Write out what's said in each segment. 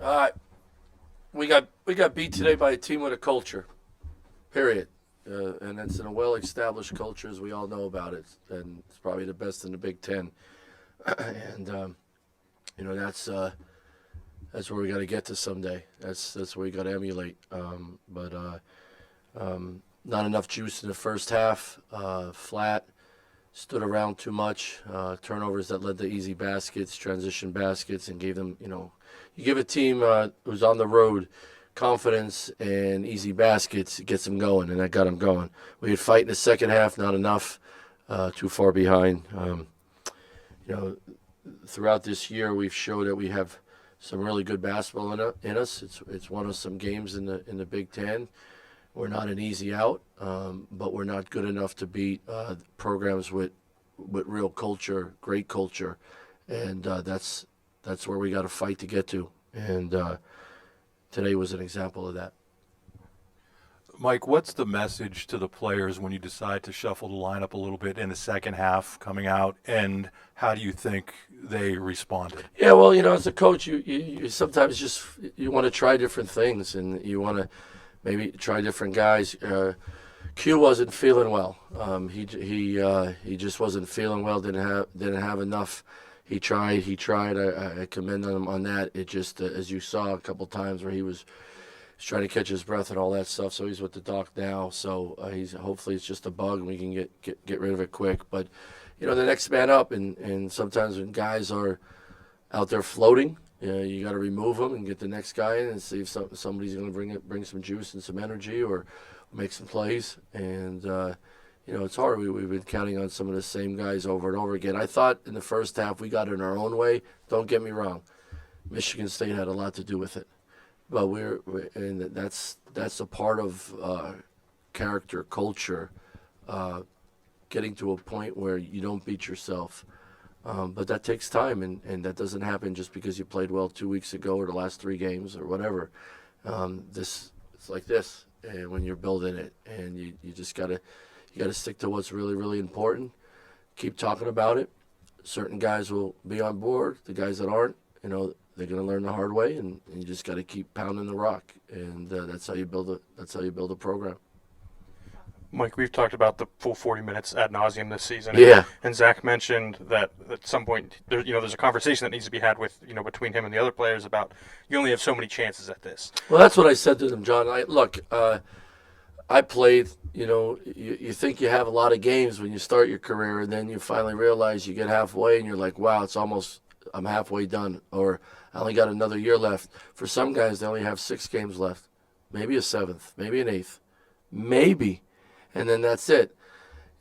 Uh, we got beat today by a team with a culture. Period. And it's in a well-established culture, as we all know about it, and it's probably the best in the Big Ten. and that's where we got to get to someday. That's where we got to emulate. Not enough juice in the first half. Flat. Stood around too much. Turnovers that led to easy baskets, transition baskets, and gave them, you give a team who's on the road confidence and easy baskets, it gets them going, and that got them going. We had fight in the second half, not enough, too far behind. Throughout this year, we've showed that we have some really good basketball in us. It's won us some games in the Big Ten. We're not an easy out, but we're not good enough to beat programs with real culture, great culture, and that's where we got to fight to get to. And today was an example of that. Mike, what's the message to the players when you decide to shuffle the lineup a little bit in the second half coming out, and how do you think they responded? Yeah, well, as a coach, you sometimes just you want to try different things, and you want to maybe try different guys. Q wasn't feeling well. He just wasn't feeling well. Didn't have enough. He tried. I commend him on that. It just as you saw a couple times where he was trying to catch his breath and all that stuff. So he's with the doc now. So he's hopefully it's just a bug and we can get rid of it quick. But the next man up, and sometimes when guys are out there floating, you got to remove them and get the next guy in and see if somebody's going to bring some juice and some energy or make some plays. And it's hard. We've been counting on some of the same guys over and over again. I thought in the first half we got it in our own way. Don't get me wrong. Michigan State had a lot to do with it, but and that's a part of character, culture, getting to a point where you don't beat yourself. But that takes time, and that doesn't happen just because you played well 2 weeks ago or the last 3 games or whatever. It's like this, and when you're building it, and you just gotta stick to what's really, really important. Keep talking about it. Certain guys will be on board. The guys that aren't, they're gonna learn the hard way, and you just gotta keep pounding the rock, and that's how you build a program. Mike, we've talked about the full 40 minutes ad nauseum this season. Yeah. And Zach mentioned that at some point, there's a conversation that needs to be had with, between him and the other players about you only have so many chances at this. Well, that's what I said to them, John. I played, you think you have a lot of games when you start your career, and then you finally realize you get halfway and you're like, wow, I'm halfway done, or I only got another year left. For some guys, they only have 6 games left, maybe a 7th, maybe an 8th, maybe. And then that's it.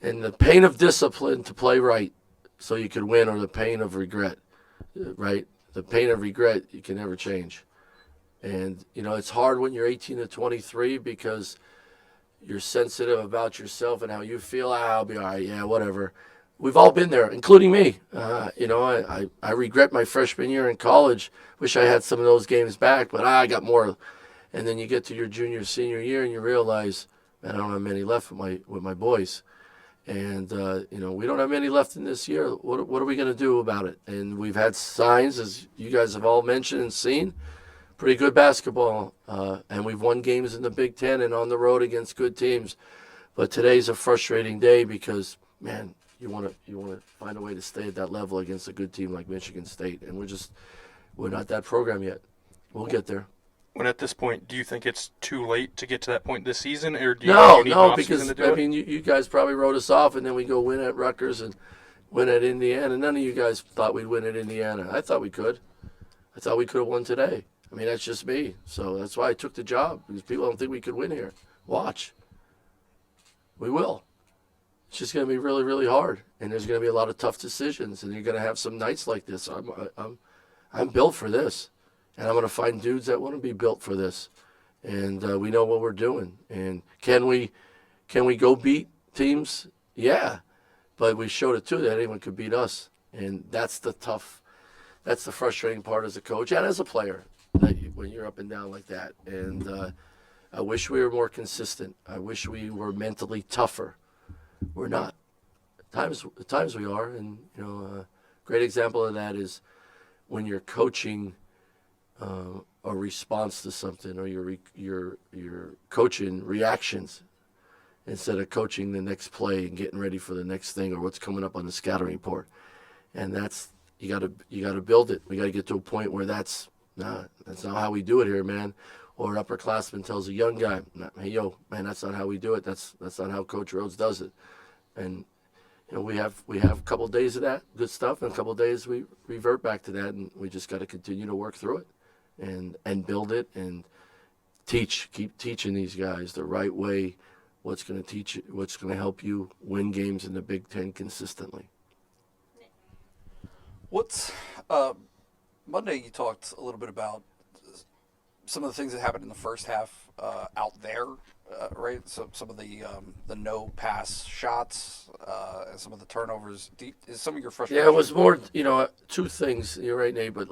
And the pain of discipline to play right so you could win, or the pain of regret, right? The pain of regret you can never change. And, it's hard when you're 18 to 23 because you're sensitive about yourself and how you feel. I'll be all right, yeah, whatever. We've all been there, including me. I regret my freshman year in college. Wish I had some of those games back, but I got more. And then you get to your junior, senior year and you realize, man, I don't have many left with my boys, and we don't have many left in this year. What are we going to do about it? And we've had signs, as you guys have all mentioned and seen, pretty good basketball, and we've won games in the Big Ten and on the road against good teams. But today's a frustrating day because, man, you want to find a way to stay at that level against a good team like Michigan State, and we're not that program yet. We'll get there. When at this point, do you think it's too late to get to that point this season, or do you need an because to do it? you guys probably wrote us off, and then we go win at Rutgers and win at Indiana. None of you guys thought we'd win at Indiana. I thought we could. I thought we could have won today. That's just me. So that's why I took the job, because people don't think we could win here. Watch. We will. It's just going to be really, really hard, and there's going to be a lot of tough decisions, and you're going to have some nights like this. I'm built for this. And I'm going to find dudes that want to be built for this. And we know what we're doing. And can we go beat teams? Yeah. But we showed it too that anyone could beat us. And that's the frustrating part as a coach and as a player, when you're up and down like that. And I wish we were more consistent. I wish we were mentally tougher. We're not. At times we are. And, a great example of that is when you're coaching a response to something, or your coaching reactions instead of coaching the next play and getting ready for the next thing or what's coming up on the scouting report. And that's you gotta build it. We gotta get to a point where that's not how we do it here, man. Or an upperclassman tells a young guy, "Hey, yo, man, that's not how we do it. That's not how Coach Rhoades does it." And we have a couple of days of that good stuff, and a couple of days we revert back to that, and we just got to continue to work through it, and build it, and keep teaching these guys the right way. What's going to help you win games in the Big Ten consistently. What's Monday? You talked a little bit about some of the things that happened in the first half out there, right? So some of the no pass shots and some of the turnovers. Is some of your frustration? Yeah, it was more. Two things. You're right, Nate. But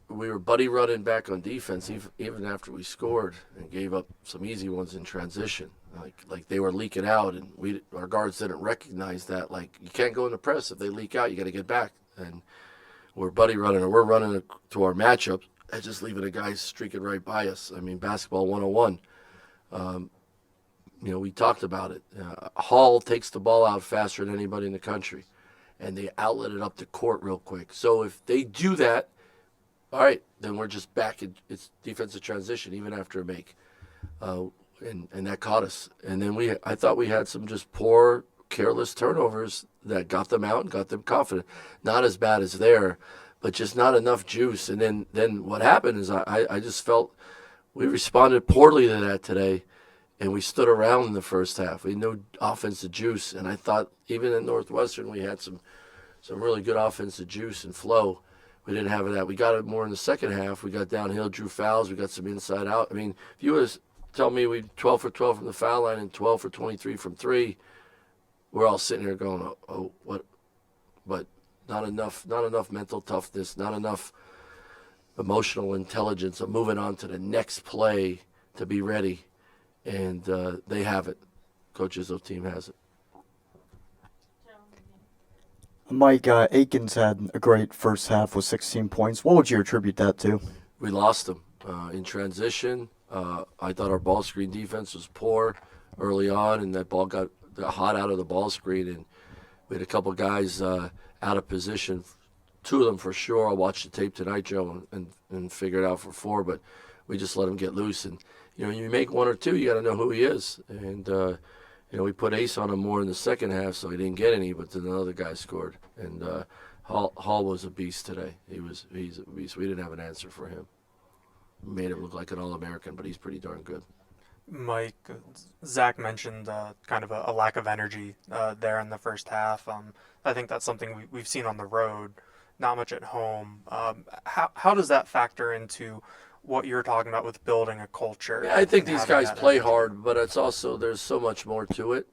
we were buddy running back on defense even after we scored and gave up some easy ones in transition. Like they were leaking out, and our guards didn't recognize that. Like, you can't go in the press if they leak out. You got to get back. And we're buddy running, or we're running to our matchup and just leaving a guy streaking right by us. I mean, basketball 101. We talked about it. Hall takes the ball out faster than anybody in the country, and they outlet it up the court real quick. So if they do that, all right, then we're just back in it's defensive transition even after a make, and that caught us. And then I thought we had some just poor, careless turnovers that got them out and got them confident. Not as bad as there, but just not enough juice. And then what happened is I just felt we responded poorly to that today, and we stood around in the first half. We had no offensive juice, and I thought even in Northwestern we had some really good offensive juice and flow. We didn't have that. We got it more in the second half. We got downhill, drew fouls. We got some inside out. I mean, if you was tell me we 12 for 12 from the foul line and 12 for 23 from three, we're all sitting here going, oh, what? But not enough mental toughness, not enough emotional intelligence of moving on to the next play to be ready. And they have it. Coach Izzo's team has it. Mike, Aikens had a great first half with 16 points. What would you attribute that to? We lost them in transition. I thought our ball screen defense was poor early on, and that ball got hot out of the ball screen, and we had a couple guys out of position. Two of them for sure. I'll watch the tape tonight, Joe, and figure it out for four, but we just let him get loose. And, you make one or two, you got to know who he is. And, we put Ace on him more in the second half, so he didn't get any, but then another guy scored. And Hall was a beast today. He's a beast. We didn't have an answer for him. Made him look like an All-American, but he's pretty darn good. Mike, Zach mentioned kind of a lack of energy there in the first half. I think that's something we've seen on the road, not much at home. How does that factor into what you're talking about with building a culture? Yeah, I think these guys play energy? hard, but it's also there's so much more to it.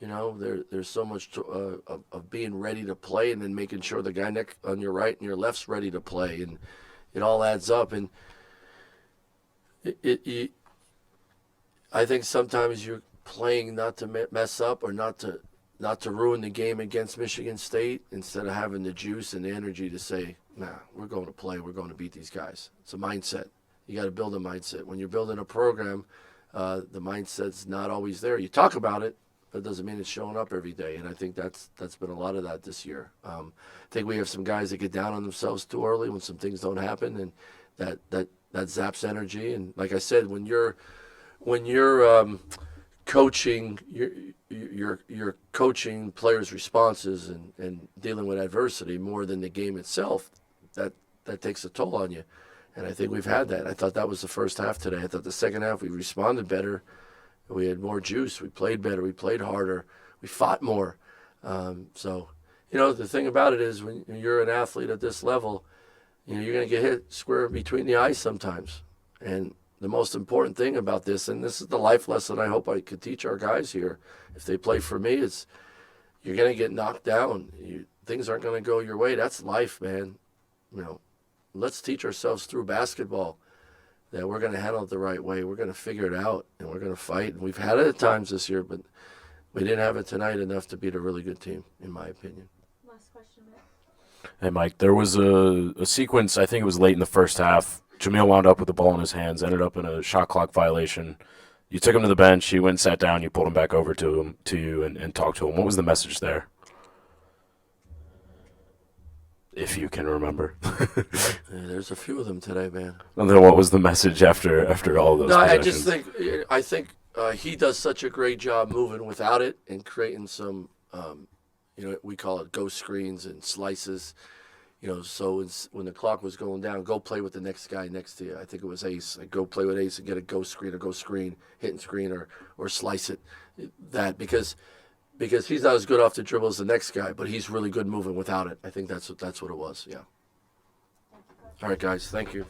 There's so much of being ready to play, and then making sure the guy on your right and your left's ready to play, and it all adds up. And I think sometimes you're playing not to mess up or not to ruin the game against Michigan State, instead of having the juice and the energy to say, nah, we're going to play, we're going to beat these guys. It's a mindset. You got to build a mindset. When you're building a program, the mindset's not always there. You talk about it, but it doesn't mean it's showing up every day. And I think that's been a lot of that this year. I think we have some guys that get down on themselves too early when some things don't happen, and that zaps energy. And like I said, when you're coaching, you're coaching players' responses and dealing with adversity more than the game itself. That takes a toll on you. And I think we've had that. I thought that was the first half today. I thought the second half we responded better. We had more juice. We played better. We played harder. We fought more. So, the thing about it is when you're an athlete at this level, you're going to get hit square between the eyes sometimes. And the most important thing about this, and this is the life lesson I hope I could teach our guys here, if they play for me, is you're going to get knocked down. Things aren't going to go your way. That's life, man. Let's teach ourselves through basketball that we're going to handle it the right way. We're going to figure it out, and we're going to fight. And we've had it at times this year, but we didn't have it tonight enough to beat a really good team, in my opinion. Last question, Matt. Hey, Mike, there was a sequence, I think it was late in the first half. Jamil wound up with the ball in his hands, ended up in a shot clock violation. You took him to the bench, he went and sat down, you pulled him back over to you and talked to him. What was the message there? If you can remember. Yeah, there's a few of them today, man. And then what was the message after all of those No, possessions? I think he does such a great job moving without it and creating some, we call it ghost screens and slices. So when the clock was going down, go play with the next guy next to you. I think it was Ace. Like, go play with Ace and get a ghost screen or go screen, hit and screen or slice it. That because he's not as good off the dribble as the next guy, but he's really good moving without it. I think that's what it was. Yeah. All right, guys. Thank you.